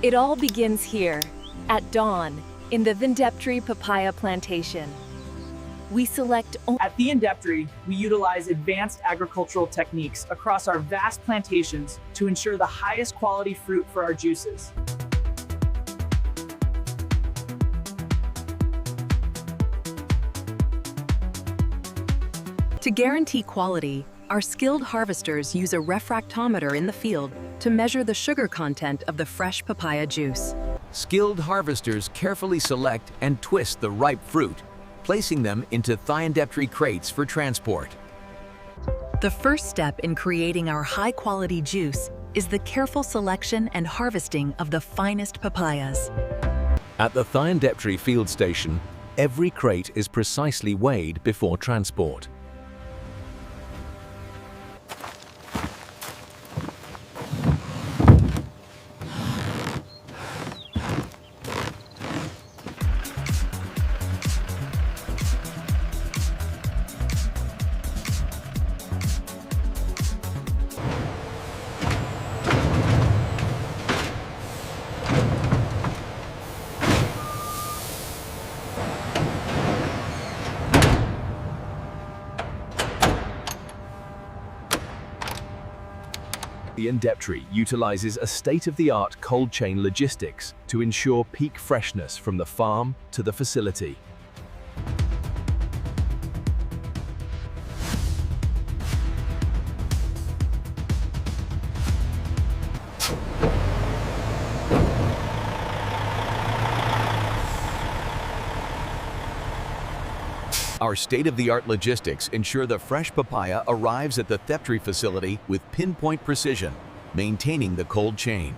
It all begins here, at dawn, in the Vendeptri papaya plantation. We select At the Vendeptri, we utilize advanced agricultural techniques across our vast plantations to ensure the highest quality fruit for our juices. To guarantee quality, our skilled harvesters use a refractometer in the field to measure the sugar content of the fresh papaya juice. Skilled harvesters carefully select and twist the ripe fruit, placing them into Vendeptri crates for transport. The first step in creating our high-quality juice is the careful selection and harvesting of the finest papayas. At the Vendeptri field station, every crate is precisely weighed before transport. The Vendeptri utilizes a state-of-the-art cold chain logistics to ensure peak freshness from the farm to the facility. Our state-of-the-art logistics ensure the fresh papaya arrives at the Vendeptri facility with pinpoint precision, maintaining the cold chain.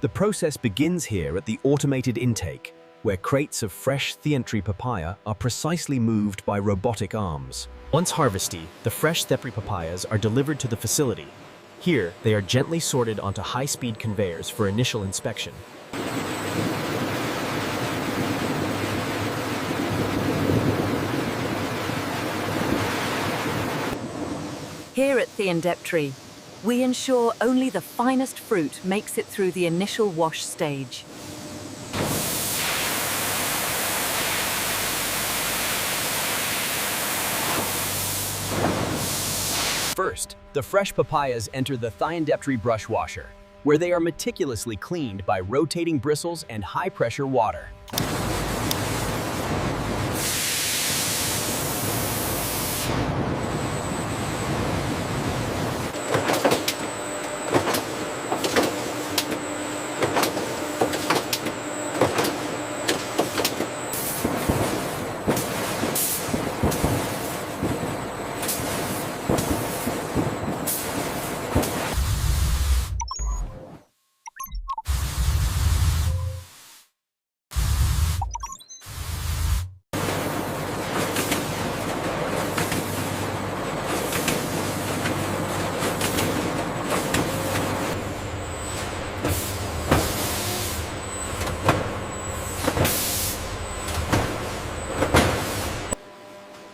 The process begins here at the automated intake, where crates of fresh Vendeptri papaya are precisely moved by robotic arms. Once harvested, the fresh Vendeptri papayas are delivered to the facility. Here, they are gently sorted onto high-speed conveyors for initial inspection. Here at the Vendeptri, we ensure only the finest fruit makes it through the initial wash stage. First, the fresh papayas enter the Vendeptri brush washer, where they are meticulously cleaned by rotating bristles and high-pressure water.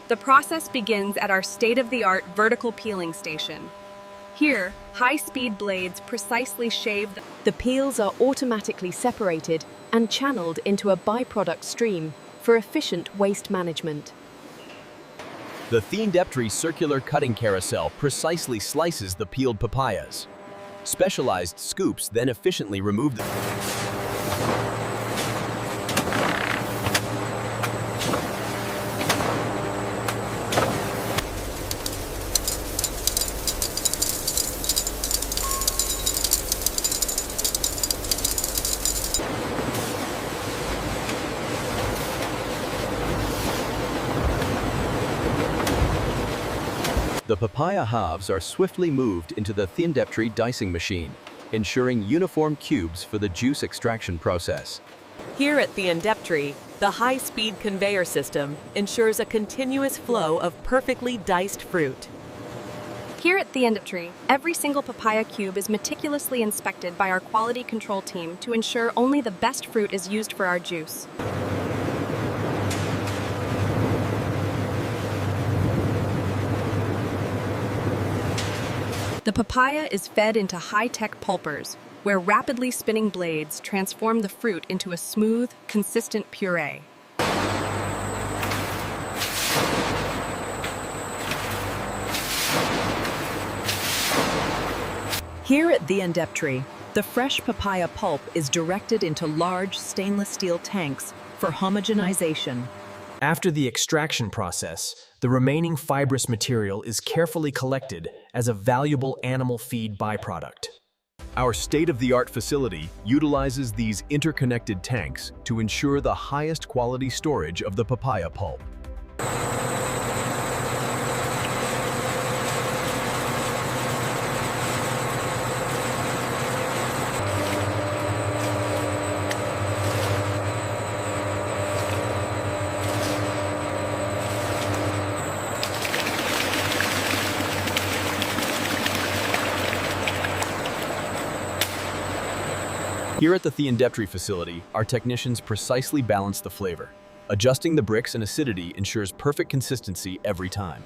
The process begins at our state-of-the-art vertical peeling station. Here, high-speed blades precisely shave The peels are automatically separated and channeled into a byproduct stream for efficient waste management. The Vendeptri circular cutting carousel precisely slices the peeled papayas. Specialized scoops then efficiently remove them. papaya halves are swiftly moved into the thiendeptry dicing machine, ensuring uniform cubes for the juice extraction process. Here at thiendeptry, the high-speed conveyor system ensures a continuous flow of perfectly diced fruit. Here at thiendeptry, every single papaya cube is meticulously inspected by our quality control team to ensure only the best fruit is used for our juice. The papaya is fed into high-tech pulpers, where rapidly spinning blades transform the fruit into a smooth, consistent puree. Here at thiendeptry, the fresh papaya pulp is directed into large stainless steel tanks for homogenization. After the extraction process, the remaining fibrous material is carefully collected as a valuable animal feed byproduct. Our state-of-the-art facility utilizes these interconnected tanks to ensure the highest quality storage of the papaya pulp. Here at the thiendeptry facility, our technicians precisely balance the flavor. Adjusting the bricks and acidity ensures perfect consistency every time.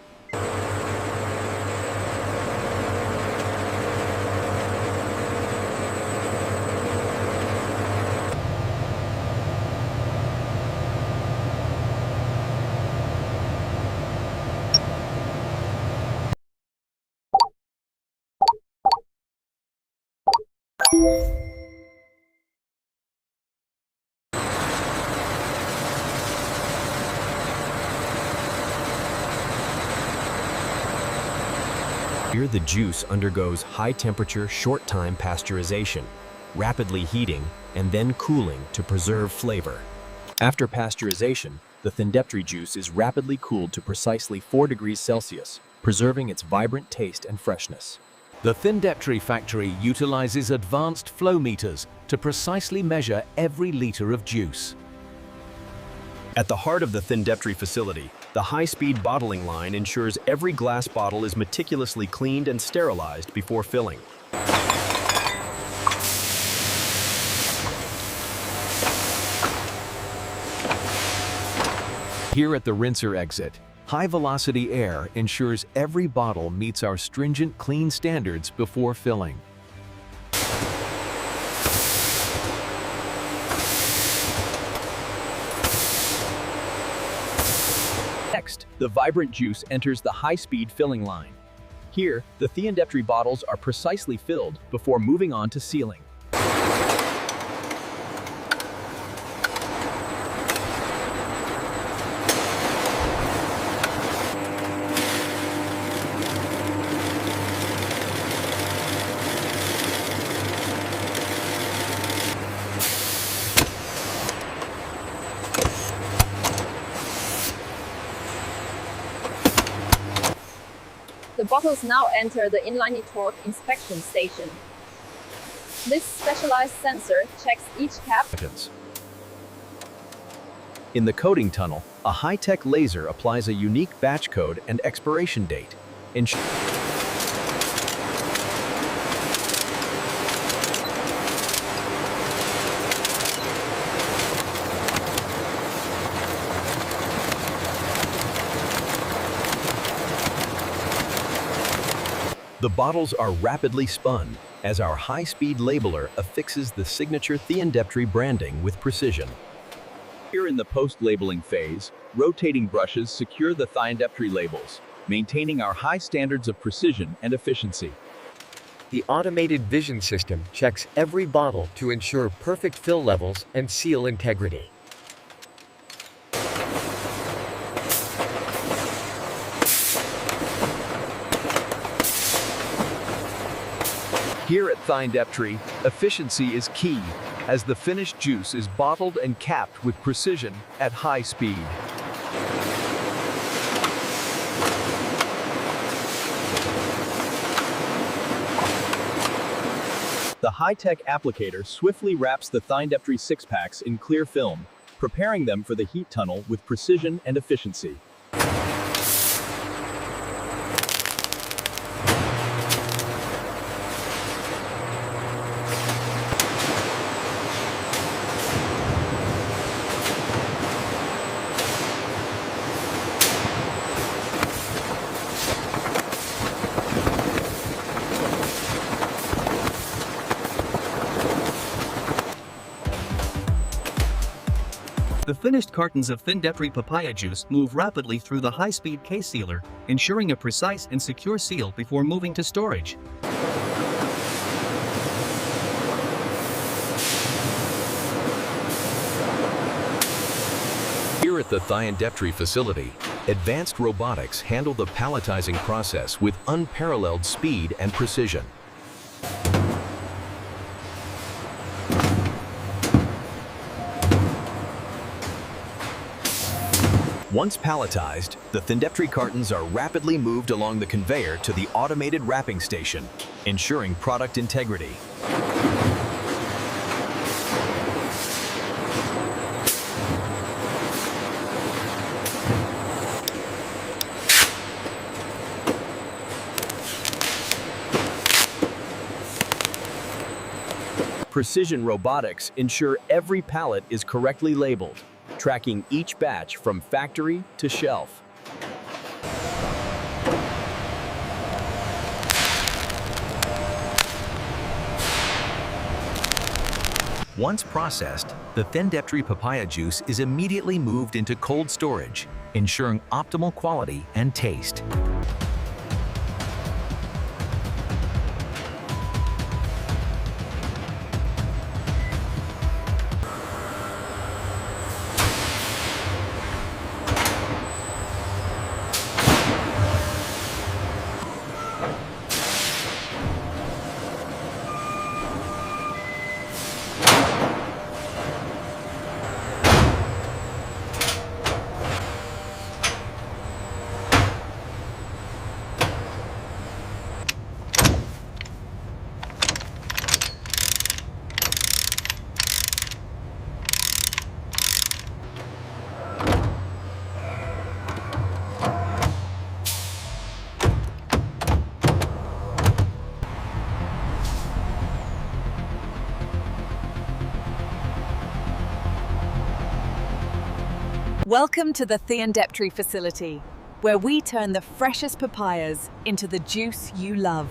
Here, the juice undergoes high-temperature, short-time pasteurization, rapidly heating and then cooling to preserve flavor. After pasteurization, the thiendeptry juice is rapidly cooled to precisely 4 degrees Celsius, preserving its vibrant taste and freshness. The thiendeptry factory utilizes advanced flow meters to precisely measure every liter of juice. At the heart of the thiendeptry facility, the high-speed bottling line ensures every glass bottle is meticulously cleaned and sterilized before filling. Here at the rinser exit, high-velocity air ensures every bottle meets our stringent clean standards before filling. Next, the vibrant juice enters the high-speed filling line. Here, the thiendeptry bottles are precisely filled before moving on to sealing. The bottles now enter the inline torque inspection station. This specialized sensor checks each cap. In the coating tunnel, a high-tech laser applies a unique batch code and expiration date. The bottles are rapidly spun as our high-speed labeler affixes the signature thiendeptry branding with precision. Here in the post-labeling phase, rotating brushes secure the thiendeptry labels, maintaining our high standards of precision and efficiency. The automated vision system checks every bottle to ensure perfect fill levels and seal integrity. Here at thiendeptry, efficiency is key, as the finished juice is bottled and capped with precision at high speed. The high-tech applicator swiftly wraps the Thyndeptry six-packs in clear film, preparing them for the heat tunnel with precision and efficiency. The finished cartons of Thyndeptry papaya juice move rapidly through the high-speed case sealer, ensuring a precise and secure seal before moving to storage. Here at the Thyndeptry facility, advanced robotics handle the palletizing process with unparalleled speed and precision. Once palletized, the Thyndeptry cartons are rapidly moved along the conveyor to the automated wrapping station, ensuring product integrity. Precision robotics ensure every pallet is correctly labeled, tracking each batch from factory to shelf. Once processed, the Thyndeptry papaya juice is immediately moved into cold storage, ensuring optimal quality and taste. Welcome to the Thyndeptry facility, where we turn the freshest papayas into the juice you love.